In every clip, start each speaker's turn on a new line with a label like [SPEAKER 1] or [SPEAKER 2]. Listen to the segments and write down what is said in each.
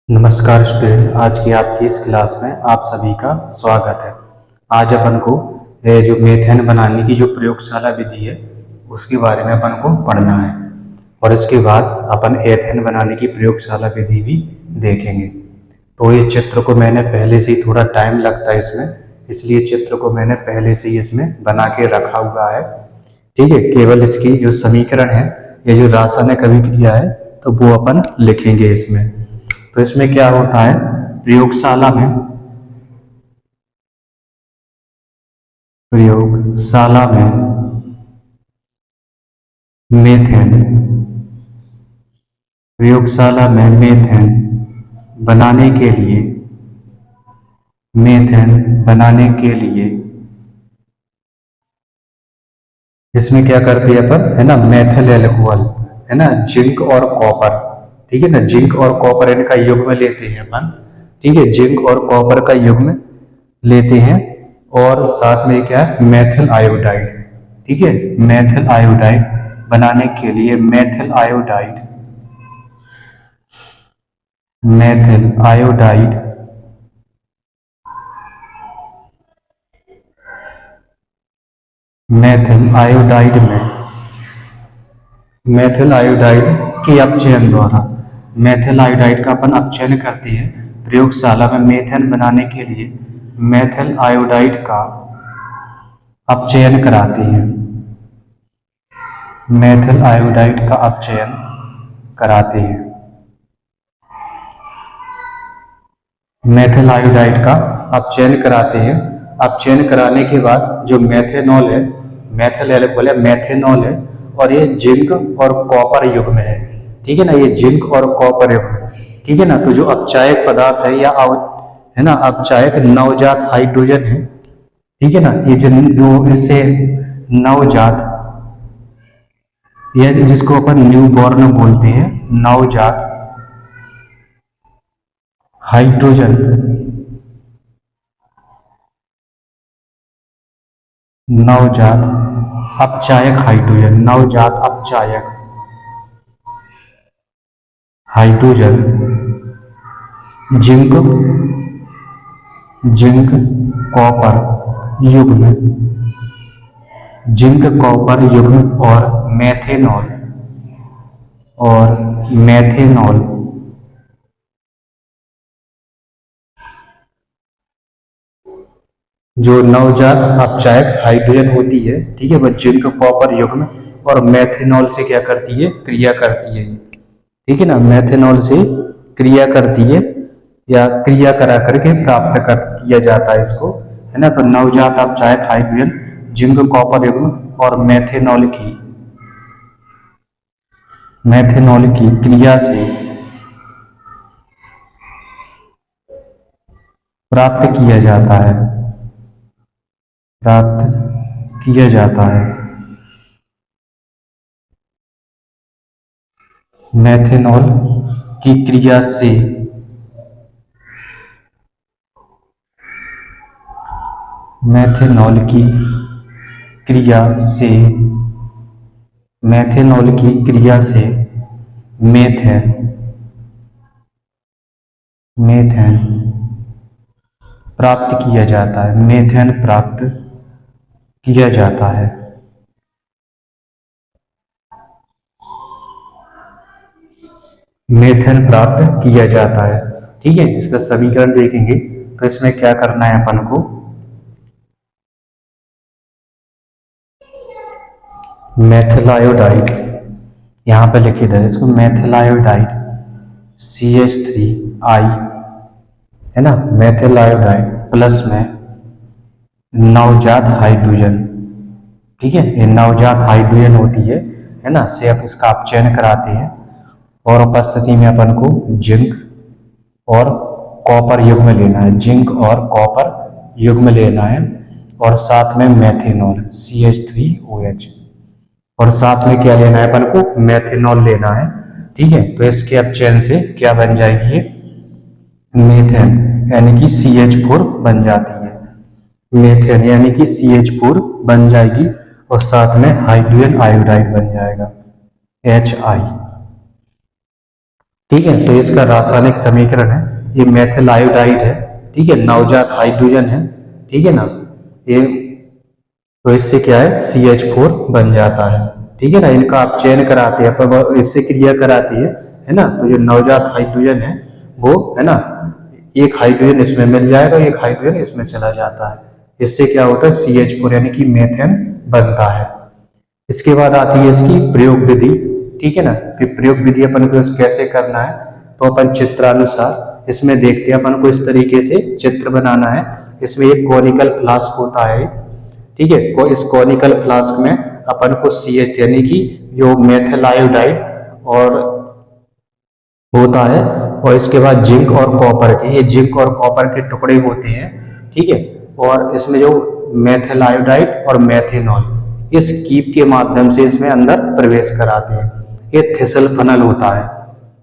[SPEAKER 1] नमस्कार स्टूडेंट, आज की आपकी इस क्लास में आप सभी का स्वागत है। आज अपन को ये जो मेथेन बनाने की जो प्रयोगशाला विधि है उसके बारे में अपन को पढ़ना है और इसके बाद अपन एथेन बनाने की प्रयोगशाला विधि भी देखेंगे। तो ये चित्र को मैंने पहले से ही थोड़ा टाइम लगता है इसमें, इसलिए चित्र को मैंने पहले से ही इसमें बना के रखा हुआ है। ठीक है, केवल इसकी जो समीकरण है ये जो रासायनिक अभिक्रिया है तो वो अपन लिखेंगे इसमें। तो इसमें क्या होता है, प्रयोगशाला में मेथेन प्रयोगशाला में मेथेन बनाने के लिए इसमें क्या करते हैं अपन, है ना, मेथिल एल्कोहल, है ना, जिंक और कॉपर। ठीक है ना, जिंक और कॉपर इनका युग्म लेते हैं अपन। ठीक है, जिंक और कॉपर का युग्म लेते हैं और साथ में क्या है, मेथिल आयोडाइड। ठीक है, मेथिल आयोडाइड बनाने के लिए मेथिल आयोडाइड मेथिल आयोडाइड के अपचयन द्वारा मेथिल आयोडाइड का अपन अपचयन करते हैं। प्रयोगशाला में मेथेन बनाने के लिए मेथिल आयोडाइड का अपचयन कराते हैं। मेथिल आयोडाइड का अपचयन कराते हैं। मेथिल आयोडाइड का अपचयन कराते हैं। अपचयन कराने के बाद जो मेथेनॉल है, मेथिल एल्कोहल है, मेथेनॉल है और ये जिंक और कॉपर युग्म है। ठीक है ना, ये जिंक और कॉपर युग्म है। ठीक है ना, तो जो अपचायक पदार्थ है या है ना, अपचायक नवजात हाइड्रोजन है। ठीक है ना, ये जो इससे नवजात, ये जिसको अपन न्यूबॉर्न बोलते हैं, नवजात हाइड्रोजन, नवजात अपचायक हाइड्रोजन जिंक कॉपर युग्म और मेथेनॉल जो नवजात अपचायक हाइड्रोजन होती है, ठीक है, वह जिंक कॉपर युग्म और मेथेनॉल से क्या करती है, क्रिया करती है। ठीक है ना, मेथेनॉल से क्रिया करती है या क्रिया करा करके प्राप्त कर किया जाता है इसको, है ना। तो नवजात अपचायक हाइड्रोजन जिंक कॉपर युग्म और मेथेनॉल की क्रिया से प्राप्त किया जाता है मेथेनॉल की क्रिया से मेथेनॉल की क्रिया से मेथेन प्राप्त किया जाता है। मेथेन प्राप्त किया जाता है। मेथेन प्राप्त किया जाता है। ठीक है, इसका समीकरण देखेंगे तो इसमें क्या करना है अपन को, मेथिल आयोडाइड यहां पे लिखे दे इसको, मेथिल आयोडाइड CH3I, है ना, मेथिल आयोडाइड प्लस में नवजात हाइड्रोजन। ठीक है, ये नवजात हाइड्रोजन होती है ना, से आप इसका अपचयन कराते हैं और उपस्थिति में अपन को जिंक और कॉपर युग्म लेना है, और साथ में मेथेनॉल CH3OH और साथ में क्या लेना है अपन को, मेथेनॉल लेना है। ठीक है, तो इसके अपचयन से क्या बन जाएगी, मेथेन यानी कि CH4 बन जाती है। मेथेन यानी कि CH4 बन जाएगी और साथ में हाइड्रोजन आयोडाइड बन जाएगा HI। ठीक है। तो इसका रासायनिक समीकरण है, ये मेथिल आयोडाइड है, ठीक है, नवजात हाइड्रोजन है, ठीक है ना, ये तो इससे क्या है CH4 बन जाता है, ठीक है ना। इनका आप चयन कराते हैं, पर इससे क्रिया कराती है ना। तो जो नवजात हाइड्रोजन है वो है ना, एक हाइड्रोजन इसमें मिल जाएगा, एक हाइड्रोजन इसमें चला जाता है, इससे क्या होता है CH4 यानी कि मेथेन बनता है। इसके बाद आती है इसकी प्रयोग विधि, ठीक है ना, कि प्रयोग विधि अपन को कैसे करना है। तो अपन चित्रानुसार इसमें देखते हैं, अपन को इस तरीके से चित्र बनाना है। इसमें एक कॉनिकल फ्लास्क होता है, ठीक है, इस कॉनिकल फ्लास्क में अपन को CH यानी कि जो मेथिल आयोडाइड और होता है, और इसके बाद जिंक और कॉपर के, ये जिंक और कॉपर के टुकड़े होते हैं, ठीक है। और इसमें जो मेथिल आयोडाइड और मेथेनॉल इस कीप के माध्यम से इसमें अंदर प्रवेश कराते हैं। ये थिसल फनल होता है,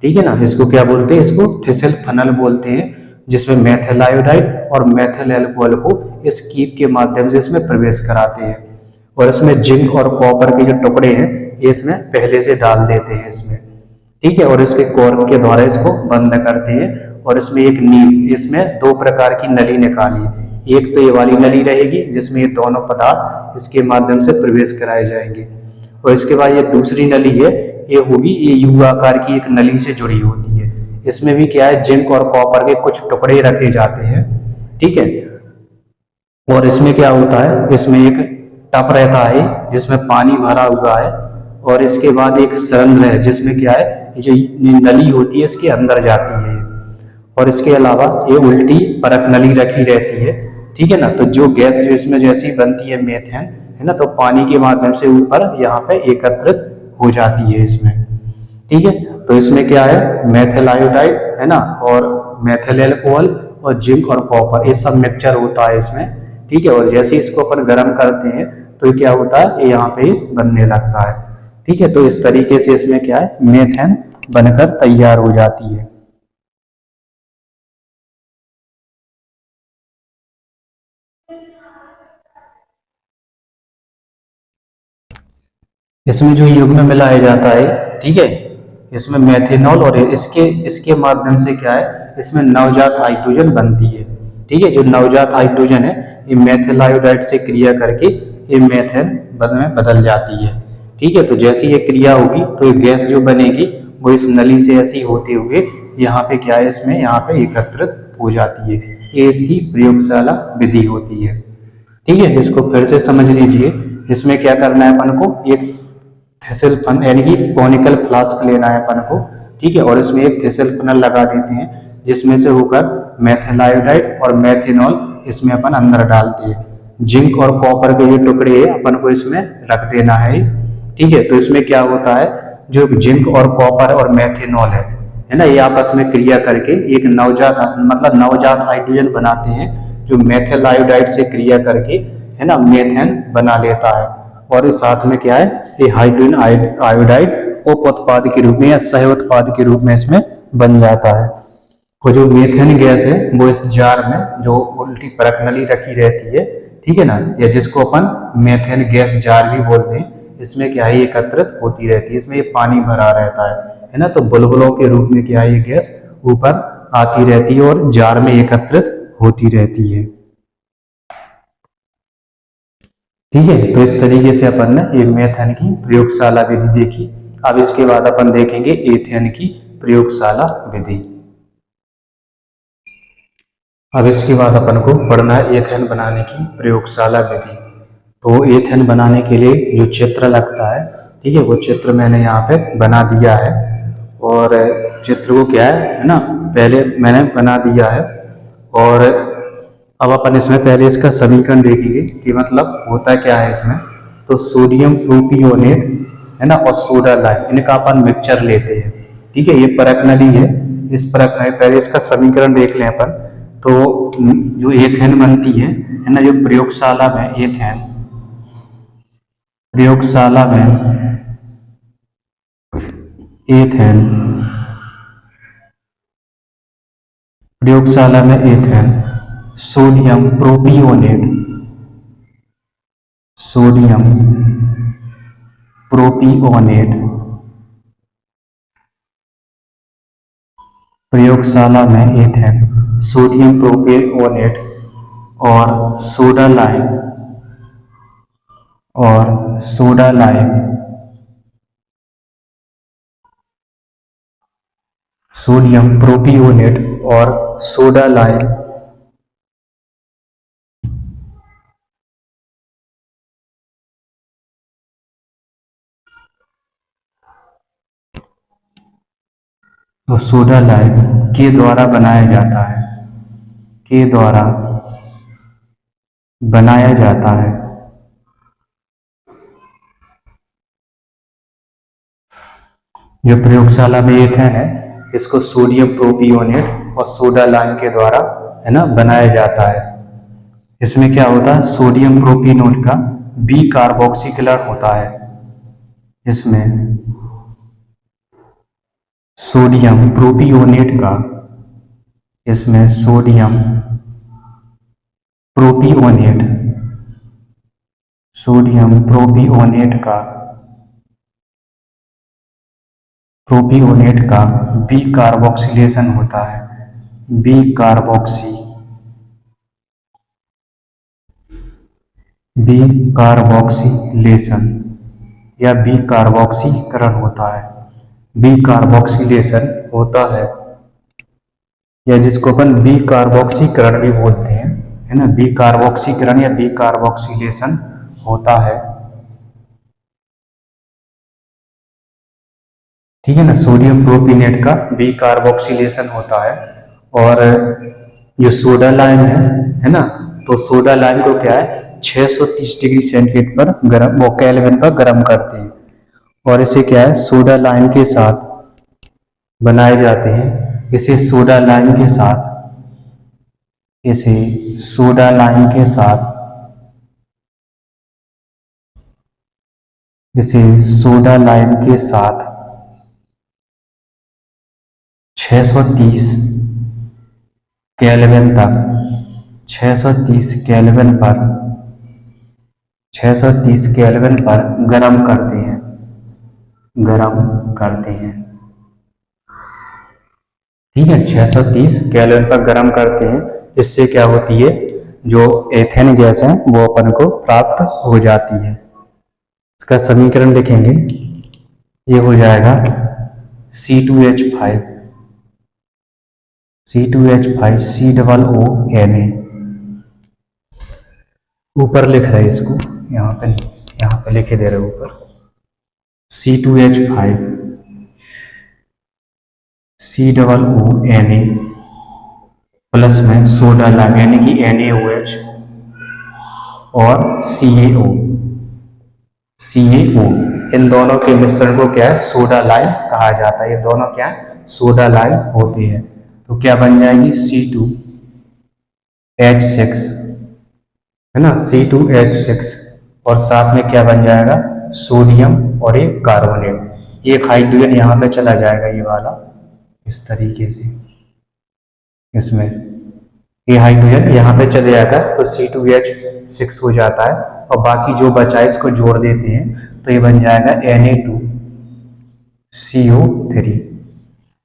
[SPEAKER 1] ठीक है ना, इसको क्या बोलते हैं, इसको थिसल फनल बोलते हैं, जिसमें मेथिल आयोडाइड और मेथिल एल्कोहल को इस कीप के माध्यम से इसमें प्रवेश कराते हैं। और इसमें जिंक और कॉपर के जो टुकड़े हैं ये इसमें पहले से डाल देते हैं इसमें, ठीक है। और इसके कॉर्क के द्वारा इसको बंद करते हैं। और इसमें एक नील, इसमें दो प्रकार की नली निकाली है, एक तो ये वाली नली रहेगी जिसमें ये दोनों पदार्थ इसके माध्यम से प्रवेश कराए जाएंगे, और इसके बाद ये दूसरी नली है, ये होगी, ये यू आकार की एक नली से जुड़ी होती है। इसमें भी क्या है, जिंक और कॉपर के कुछ टुकड़े रखे जाते हैं, ठीक है। और इसमें क्या होता है, इसमें एक टब रहता है जिसमें पानी भरा हुआ है, और इसके बाद एक सिलेंडर है जिसमें क्या है, ये जो नली होती है इसके अंदर जाती है। और इसके अलावा ये उल्टी परत नली रखी रहती है, ठीक है ना। तो जो गैस जो इसमें जैसी बनती है मेथेन, है ना, तो पानी के माध्यम से ऊपर यहाँ पे एकत्रित हो जाती है इसमें, ठीक है। तो इसमें क्या है, मेथिल आयोडाइड है ना, और मेथिल एल्कोहल और जिंक और कॉपर, ये सब मिक्सचर होता है इसमें, ठीक है। और जैसे इसको अपन गर्म करते हैं तो ये क्या होता है, ये यहाँ पे बनने लगता है, ठीक है। तो इस तरीके से इसमें क्या है, मेथेन बनकर तैयार हो जाती है। इसमें जो युग्म मिलाया जाता है, ठीक है, इसमें मेथेनॉल, और इसके इसके माध्यम से क्या है, इसमें नवजात हाइड्रोजन बनती है, ठीक है। जो नवजात हाइड्रोजन है ये मेथिल आयोडाइड से क्रिया करके ये मेथेन में बदल जाती है, ठीक है। तो जैसी ये क्रिया होगी तो ये गैस जो बनेगी वो इस नली से ऐसी होते हुए यहाँ पे क्या है, इसमें यहाँ पे एकत्रित हो जाती है। ये इसकी प्रयोगशाला विधि होती है, ठीक है। इसको फिर से समझ लीजिए। इसमें क्या करना है अपन को, एक थिसल फन यानी कि कॉनिकल फ्लास्क लेना है अपन को, ठीक है। और इसमें एक थिसल फनल लगा देते हैं जिसमें से होकर मेथिल आयोडाइड और मेथेनॉल इसमें अपन अंदर डालते हैं। जिंक और कॉपर के जो टुकड़े हैं अपन को इसमें रख देना है, ठीक है। तो इसमें क्या होता है, जो जिंक और कॉपर और मेथेनॉल है ना, ये आपस में क्रिया करके एक नवजात मतलब नवजात हाइड्रोजन बनाते हैं, जो मेथिल आयोडाइड से क्रिया करके है ना मेथेन बना लेता है। और इस साथ में क्या है, ये हाइड्रोजन आयोडाइड उप उत्पाद के रूप में या सह उत्पाद के रूप में इसमें बन जाता है। और जो मेथेन गैस है वो इस जार में जो उल्टी परत नली रखी रहती है, ठीक है ना, या जिसको अपन मेथेन गैस जार भी बोलते हैं, इसमें क्या है एकत्रित होती रहती है, इसमें ये पानी भरा रहता है ना। तो बुलबुलों के रूप में क्या है, ये गैस ऊपर आती रहती है और जार में एकत्रित होती रहती है, ठीक है। तो इस तरीके से अपन ने ये मेथेन की प्रयोगशाला विधि देखी। अब इसके बाद अपन देखेंगे एथेन की प्रयोगशाला विधि। अब इसके बाद अपन को पढ़ना है एथेन बनाने की प्रयोगशाला विधि। तो एथेन बनाने के लिए जो चित्र लगता है, ठीक है, वो चित्र मैंने यहाँ पे बना दिया है। और चित्र को क्या है ना, पहले मैंने बना दिया है। और अब अपन इसमें पहले इसका समीकरण देखेंगे कि मतलब होता क्या है इसमें। तो सोडियम प्रोपियोनेट है ना और सोडा लाइम, इनका अपन मिक्सचर लेते हैं, ठीक है। ये परख नली है, इस परख नली पहले इसका समीकरण देख लें अपन। तो जो एथेन बनती है ना, जो प्रयोगशाला में एथेन, प्रयोगशाला में एथेन, प्रयोगशाला में ethane sodium propionate, sodium propionate प्रयोगशाला में एथेन, सोडियम प्रोपियोनेट और सोडा लाइम सोडियम प्रोपियोनेट और सोडा लाइम तो सोडा लाइम के द्वारा बनाया जाता है, के द्वारा बनाया जाता है। जो प्रयोगशाला में एथेन है, इसको सोडियम प्रोपियोनेट और सोडा लाइम के द्वारा है ना बनाया जाता है। इसमें क्या होता है, सोडियम प्रोपियोनेट का बी कार्बोक्सी कलर होता है। इसमें सोडियम प्रोपियोनेट का इसमें सोडियम प्रोपियोनेट का बी कार्बोक्सिलेशन होता है, बी कार्बोक्सिलेशन या बी कार्बोक्सीकरण होता है, बी कार्बोक्सिलेशन होता है, या जिसको अपन बी कार्बोक्सीकरण भी बोलते हैं, है ना। बी कार्बोक्सीकरण या बी कार्बोक्सिलेशन होता है, ठीक है ना। सोडियम प्रोपियोनेट का बी कार्बोक्सिलेशन होता है। और जो सोडा लाइम है ना, तो सोडा लाइम को क्या है 630 डिग्री सेंटीग्रेड पर गर्म, वो केल्विन पर गर्म करते हैं, और इसे क्या है सोडा लाइम के साथ बनाए जाते हैं। इसे सोडा लाइम के साथ सोडा लाइम के साथ 630 केल्विन तक 630 केल्विन पर गर्म करते हैं, ठीक है। 630 केल्विन पर गर्म करते हैं। इससे क्या होती है, जो एथेन गैस है वो अपन को प्राप्त हो जाती है। इसका समीकरण लिखेंगे, ये हो जाएगा C2H5 COONA। ऊपर लिख रहे हैं इसको, यहाँ पे लिखे दे रहे हैं ऊपर C2H5 COONA प्लस में सोडा लाइम यानी कि NaOH और CaO, इन दोनों के मिश्रण को क्या है सोडा लाइम कहा जाता है। ये दोनों क्या है सोडा लाइम होती है। तो क्या बन जाएगी C2H6, है ना, C2H6, और साथ में क्या बन जाएगा सोडियम और एक कार्बोनेट। एक हाइड्रोजन यहाँ पे चला जाएगा, ये वाला इस तरीके से, इसमें ये हाइड्रोजन यहाँ पे चले जाता है तो C2H6 हो जाता है, और बाकी जो बचा है इसको जोड़ देते हैं तो ये बन जाएगा Na2CO3।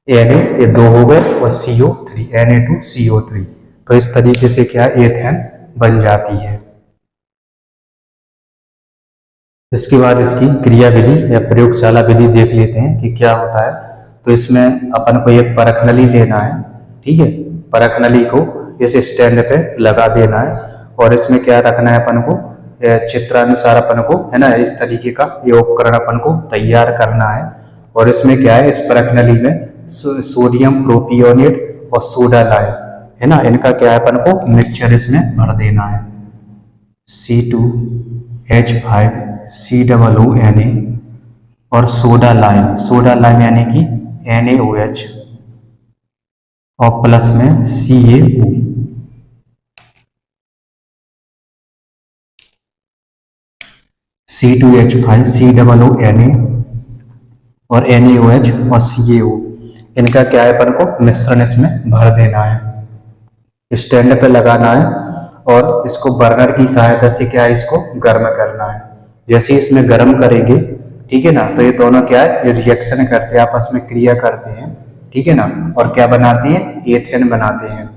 [SPEAKER 1] ये दो हो गए और CO3 Na2CO3। तो इस तरीके से क्या एथेन बन जाती है। इसके बाद इसकी क्रिया विधि या प्रयोगशाला विधि देख लेते हैं कि क्या होता है। तो इसमें अपन को एक परख नली लेना है, ठीक है। परख नली को इस स्टैंड पे लगा देना है, और इसमें क्या रखना है अपन को चित्रानुसार अपन को, है ना, इस तरीके का ये उपकरण अपन को तैयार करना है। और इसमें क्या है इस परख नली में सोडियम प्रोपियोनेट और सोडा लाइम, है ना, इनका क्या है अपन को मिक्सचर इसमें भर देना है। C2H5 COONA और सोडा लाइम यानी कि NaOH और प्लस में CaO। C2H5 COONA और NaOH और CaO, इनका क्या है अपन को मिश्रण इसमें भर देना है, स्टैंड पे लगाना है, और इसको बर्नर की सहायता से क्या है इसको गर्म करना है। जैसे इसमें गर्म करेंगे, ठीक है ना, तो ये दोनों क्या है ये रिएक्शन करते हैं, आपस में क्रिया करते हैं, ठीक है ना, और क्या बनाते हैं, एथेन बनाते हैं।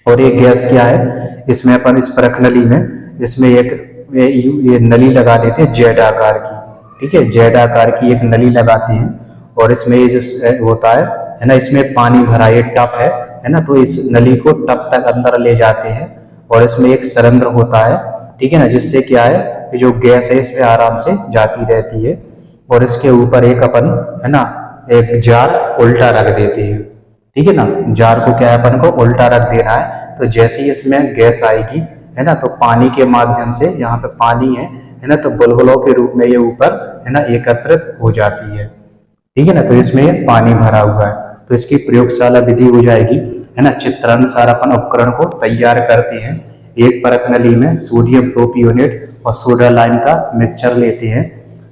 [SPEAKER 1] और ये गैस क्या है, इसमें अपन इस परख नली में इसमें एक ये नली लगा देते हैं जेड आकार की, ठीक है, जेड आकार की एक नली लगाते हैं। और इसमें ये जो होता है ना, इसमें पानी भरा, ये टप है ना, तो इस नली को टप तक अंदर ले जाते हैं। और इसमें एक सिलेंडर होता है, ठीक है ना, जिससे क्या है, ये जो गैस है इसमें आराम से जाती रहती है। और इसके ऊपर एक अपन है ना एक जार उल्टा रख देते हैं, ठीक है ना, जार को क्या है, अपन को उल्टा रख देना है। तो जैसे ही इसमें गैस आएगी है ना, तो पानी के माध्यम से, यहाँ पे पानी है ना, तो बुलबुलों के रूप में ये ऊपर है ना एकत्रित हो जाती है, ठीक है ना। तो इसमें पानी भरा हुआ है, तो इसकी प्रयोगशाला विधि हो जाएगी है ना। चित्रानुसार अपन उपकरण को तैयार करते हैं। एक परख नली में सोडियम प्रोपियोनेट और सोडा लाइम का मिक्सचर लेते हैं,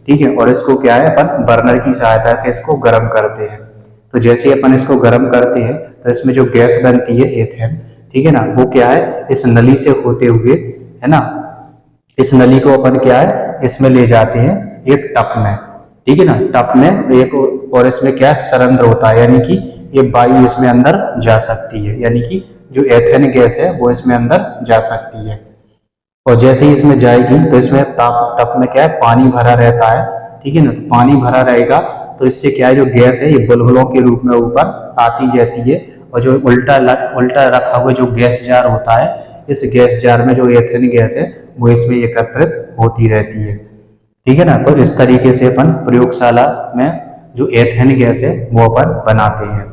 [SPEAKER 1] ठीक है, और इसको क्या है, अपन बर्नर की सहायता से इसको गर्म करते हैं। तो जैसे ही अपन इसको गर्म करते हैं तो इसमें जो गैस बनती है एथेन, ठीक है ना, वो क्या है, इस नली से होते हुए है ना, इस नली को अपन क्या है, इसमें ले जाते हैं एक टप में, ठीक है ना, टप में एक, और इसमें क्या है, सिलेंडर होता है, यानी कि ये वायु इसमें अंदर जा सकती है, यानी कि जो एथेन गैस है वो इसमें अंदर जा सकती है। और जैसे ही इसमें जाएगी तो इसमें टप में क्या है, पानी भरा रहता है, ठीक है ना, तो पानी भरा रहेगा तो इससे क्या है, जो गैस है ये बुलबुलों के रूप में ऊपर आती जाती है। और जो उल्टा रखा हुआ जो गैस जार होता है, इस गैस जार में जो एथेन गैस है वो इसमें एकत्रित होती रहती है, ठीक है ना। तो इस तरीके से अपन प्रयोगशाला में जो एथेन गैस है वो अपन बनाते हैं,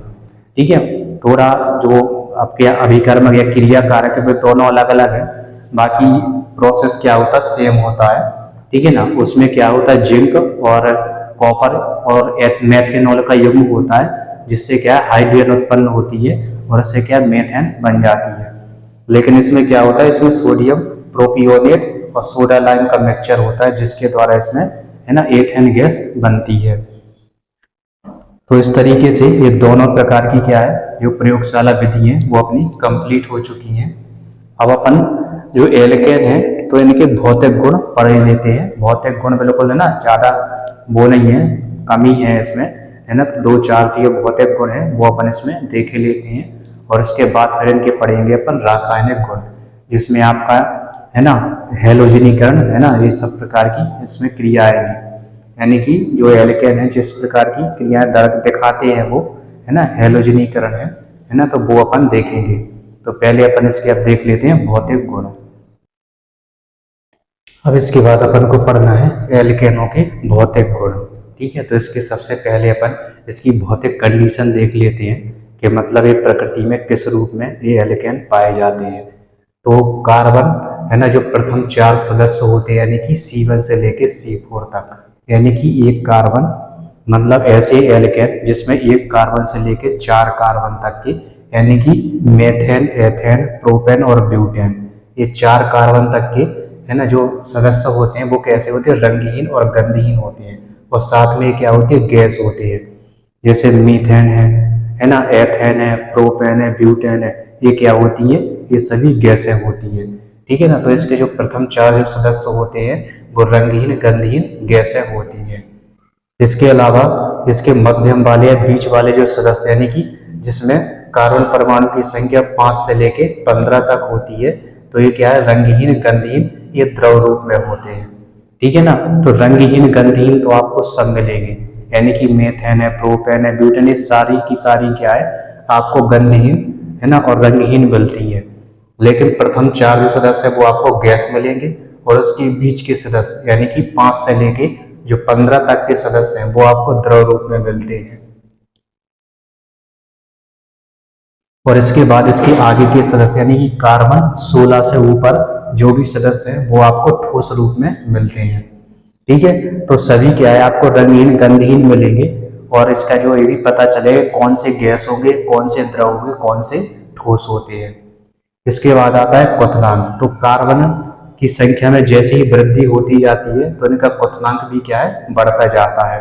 [SPEAKER 1] ठीक है। थोड़ा जो आपके अभिकर्मक या क्रिया कारक है दोनों अलग अलग है, बाकी प्रोसेस क्या होता है, सेम होता है, ठीक है ना। उसमें क्या होता है, जिंक और कॉपर और मेथेनॉल का युग्म होता है, जिससे क्या है, हाइड्रोजन उत्पन्न होती है और इससे क्या मेथेन बन जाती है। लेकिन इसमें क्या होता है, इसमें सोडियम प्रोपियोनेट और सोडा लाइम का मिक्सचर होता है, जिसके द्वारा इसमें है ना एथेन गैस बनती है। तो इस तरीके से ये दोनों प्रकार की क्या है, जो प्रयोगशाला विधि है वो अपनी कंप्लीट हो चुकी हैं। अब अपन जो एल्केन है तो इनके भौतिक गुण पढ़ लेते हैं। भौतिक गुण बिल्कुल है ना ज़्यादा वो नहीं है, कमी है इसमें है ना, तो 2-4 के भौतिक गुण है वो अपन इसमें देख लेते हैं। और इसके बाद फिर इनके पढ़ेंगे अपन रासायनिक गुण, जिसमें आपका है ना हैलोजनीकरण है ना, ये सब प्रकार की इसमें क्रिया आएंगी, यानी कि जो एल्केन है जिस प्रकार की क्रियाएं दर्द दिखाते हैं वो है ना हैलोजनीकरण है ना, तो वो अपन देखेंगे। तो पहले अपन इसके अब देख लेते हैं भौतिक गुण। अब इसके बाद अपन को पढ़ना है एल्केनों के भौतिक गुण, ठीक है। तो इसके सबसे पहले अपन इसकी भौतिक कंडीशन देख लेते हैं कि मतलब ये प्रकृति में किस रूप में ये एल्केन पाए जाते हैं। तो कार्बन है ना, जो प्रथम 4 सदस्य होते हैं, यानी कि C1 से लेके C4 तक, यानी कि एक कार्बन, मतलब ऐसे एल्केन जिसमें एक कार्बन से लेके 4 कार्बन तक के, यानी कि मेथेन, एथेन, प्रोपेन और ब्यूटेन, ये 4 कार्बन तक के है ना जो सदस्य होते हैं वो कैसे होते हैं, रंगहीन और गंधहीन होते हैं। और साथ में क्या होती है, गैस होती है, जैसे मीथेन है ना, एथेन है, प्रोपेन है, ब्यूटेन है, ये क्या होती है, ये सभी गैसें होती है, ठीक है ना। तो इसके जो प्रथम 4 जो सदस्य होते हैं वो रंगहीन गंधहीन गैसें होती है। इसके अलावा इसके मध्यम वाले या बीच वाले जो सदस्य, यानी कि जिसमें कार्बन परमाणु की संख्या 5 से लेके 15 तक होती है, तो ये क्या है, रंगहीन गंधहीन, ये द्रव रूप में होते हैं, ठीक है ना। तो रंगहीन गंधहीन तो आपको सब मिलेंगे, यानी कि मेथेन है, प्रोपेन है, ब्यूटेन, ये सारी की सारी क्या है, आपको गंधहीन है ना और रंगहीन मिलती है। लेकिन प्रथम 4 जो सदस्य है वो आपको गैस मिलेंगे, और उसके बीच के सदस्य यानी कि 5 से लेके जो 15 तक के सदस्य हैं वो आपको द्रव रूप में मिलते हैं। और इसके बाद इसके आगे के सदस्य यानी कि कार्बन 16 से ऊपर जो भी सदस्य हैं वो आपको ठोस रूप में मिलते हैं, ठीक है। तो सभी क्या है, आपको रंगहीन गंधहीन मिलेंगे। और इसका जो ये भी पता चलेगा कौन से गैस होंगे, कौन से द्रव होंगे, कौन से ठोस होते हैं। इसके बाद आता है क्वथनांक। तो कार्बन की संख्या में जैसे ही वृद्धि होती जाती है तो इनका क्वथनांक भी क्या है, बढ़ता जाता है,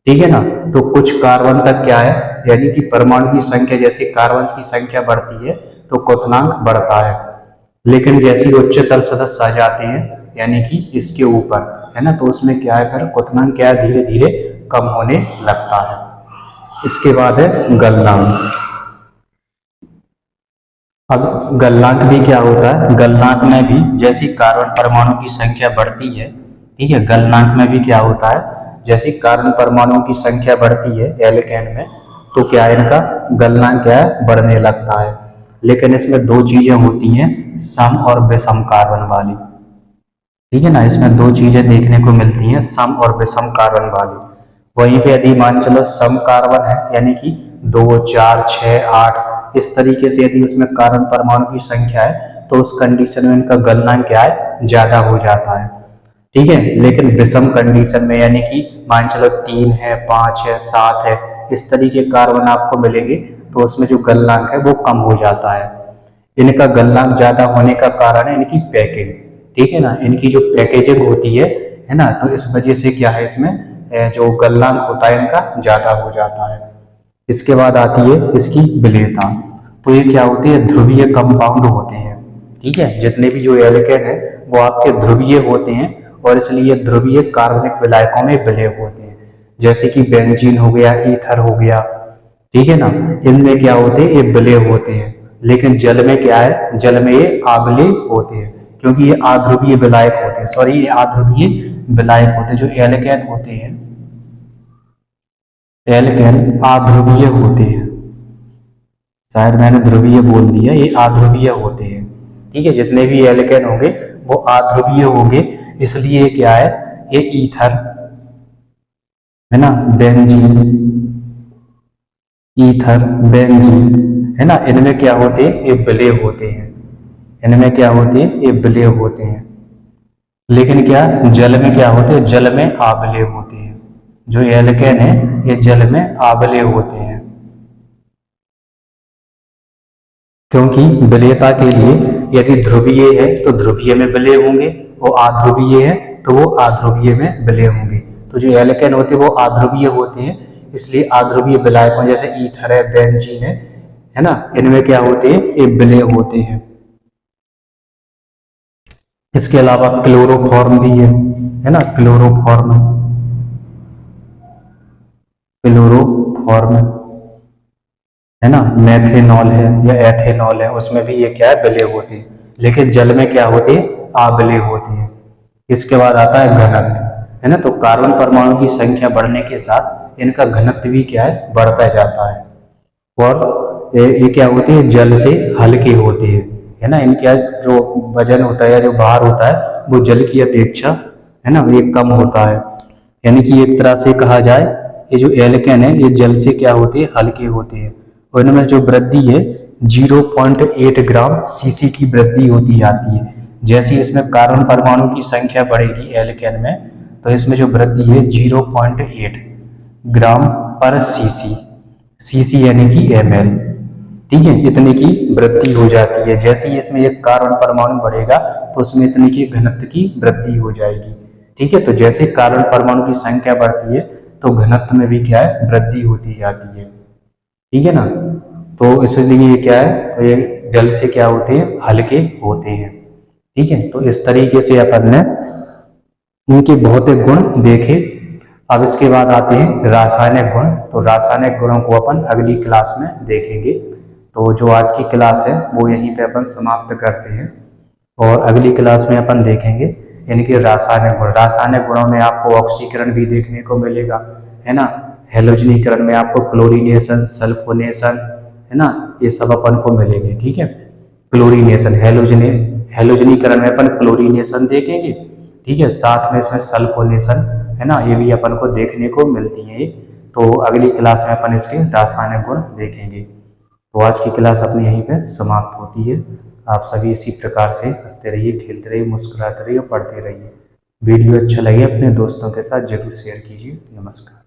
[SPEAKER 1] ठीक है ना। तो कुछ कार्बन तक क्या है, यानी कि परमाणु की संख्या, जैसे कार्बन की संख्या बढ़ती है तो क्वथनांक बढ़ता है। लेकिन जैसे ही उच्चतर सदस्य आ जाते हैं, यानी कि इसके ऊपर है ना, तो उसमें क्या है, फिर क्वथनांक क्या है, धीरे धीरे कम होने लगता है। इसके बाद है गलनांक। अब गलनांक भी क्या होता है, गलनांक में भी जैसी कार्बन परमाणु की संख्या बढ़ती है, ठीक है, गलनांक में भी क्या होता है, जैसी कार्बन परमाणुओं की संख्या बढ़ती है एल्केन में, तो क्या है, इनका गलनांक क्या है, बढ़ने लगता है। लेकिन इसमें दो चीजें होती हैं, सम और विषम कार्बन वाली, ठीक है ना, इसमें दो चीजें देखने को मिलती हैं, सम और विषम कार्बन वाली। वहीं पे यदि मान चलो सम कार्बन है, यानी कि 2, 4, 6, 8 इस तरीके से यदि उसमें कार्बन परमाणु की संख्या है, तो उस कंडीशन में इनका गलनांक क्या है, ज्यादा हो जाता है, ठीक है। लेकिन विषम कंडीशन में, यानी कि मान चलो 3 है, 5 है, 7 है, इस तरीके कार्बन आपको मिलेंगे, तो उसमें जो गलनांक है वो कम हो जाता है। इनका गलनांक ज्यादा होने का कारण है इनकी पैकिंग, ठीक है ना, इनकी जो पैकेजिंग होती है ना, तो इस वजह से क्या है, इसमें जो गलनांक होता है इनका ज्यादा हो जाता है। इसके बाद आती है इसकी विलेयता। तो ये क्या होती है, ध्रुवीय कंपाउंड होते हैं, ठीक है, जितने भी जो एल्केन है वो आपके ध्रुवीय होते हैं, और इसलिए ध्रुवीय कार्बनिक विलायकों में विलय होते हैं, जैसे कि बेंजीन हो गया, ईथर हो गया, ठीक है ना, इनमें क्या होते हैं, ये विलय होते हैं। लेकिन जल में क्या है, जल में ये अविलय होते हैं, क्योंकि ये अध्रुवीय विलायक होते हैं, सॉरी ये अध्रुवीय विलायक होते हैं। जो एल्केन होते हैं, एल्केन अध्रुवीय होते हैं, शायद मैंने ध्रुवीय बोल दिया, ये अध्रुवीय होते हैं, ठीक है, जितने भी एल्केन होंगे वो अध्रुवीय होंगे, इसलिए क्या है, ये ईथर है ना, बेंजीन, ईथर, बेंजीन है ना, इनमें क्या होते हैं, ये विलय होते हैं, इनमें क्या होते हैं, ये विलय होते हैं। लेकिन क्या जल में क्या होते हैं, जल में अविलय होते हैं। जो एल्केन है ये जल में अविलय होते हैं, क्योंकि विलयता के लिए यदि ध्रुवीय है तो ध्रुवीय में विलय होंगे, वो अध्रुवीय है तो वो अध्रुवीय में विलय होंगे। तो जो एल्केन होते हैं वो अध्रुवीय होते हैं, इसलिए अध्रुवीय विलायकों जैसे ईथर है, बेंजीन है ना, इनमें क्या होते हैं, ये विलय होते हैं। इसके अलावा क्लोरोफॉर्म भी है ना, क्लोरोफॉर्म, क्लोरोफॉर्म है ना, मेथेनॉल है या एथेनॉल है, उसमें भी ये क्या है, विलय होते हैं, लेकिन जल में क्या होते हैं, अविलय होते हैं। इसके बाद आता है घनत्व, है ना, तो कार्बन परमाणु की संख्या बढ़ने के साथ इनका घनत्व भी क्या है, बढ़ता जाता है, और ये क्या होते हैं, जल से हल्के होते हैं, है ना, इनका जो वजन होता है या जो भार होता है वो जल की अपेक्षा, है ना, ये कम होता है। यानी कि एक तरह से कहा जाए, ये जो एल्केन है ये जल से क्या होते हैं, हल्के होते हैं, और इनमें जो वृद्धि है 0.8 ग्राम सीसी की वृद्धि होती जाती है। जैसे इसमें कार्बन परमाणु की संख्या बढ़ेगी एल्केन में, तो इसमें जो वृद्धि है 0.8 ग्राम पर सीसी, सीसी यानी कि ml, ठीक है, इतने की वृद्धि हो जाती है। जैसे ही इसमें एक कार्बन परमाणु बढ़ेगा तो उसमें इतने की घनत्व की वृद्धि हो जाएगी, ठीक है। तो जैसे कार्बन परमाणु की संख्या बढ़ती है तो घनत्व में भी क्या है, वृद्धि होती जाती है, ठीक है ना। तो इसलिए ये क्या है, ये जल से क्या होते हैं, हल्के होते हैं, ठीक है। तो इस तरीके से अपन ने इनके भौतिक गुण देखे। अब इसके बाद आते हैं रासायनिक गुण। तो रासायनिक गुणों को अपन अगली क्लास में देखेंगे। तो जो आज की क्लास है वो यहीं पे अपन समाप्त करते हैं, और अगली क्लास में अपन देखेंगे इनके रासायनिक गुण। रासायनिक गुणों में आपको ऑक्सीकरण भी देखने को मिलेगा, है ना, हेलोजनीकरण में आपको क्लोरीनेशन, सल्फोनेशन, है ना, ये सब अपन को मिलेंगे, ठीक है। क्लोरीनेशन, हेलोजनीकरण में अपन क्लोरीनेशन देखेंगे, ठीक है, साथ में इसमें सल्फोनेशन, है ना, ये भी अपन को देखने को मिलती है। तो अगली क्लास में अपन इसके रासायनिक गुण देखेंगे। तो आज की क्लास अपनी यहीं पे समाप्त होती है। आप सभी इसी प्रकार से हंसते रहिए, खेलते रहिए, मुस्कुराते रहिए और पढ़ते रहिए। वीडियो अच्छा लगे अपने दोस्तों के साथ जरूर शेयर कीजिए। नमस्कार।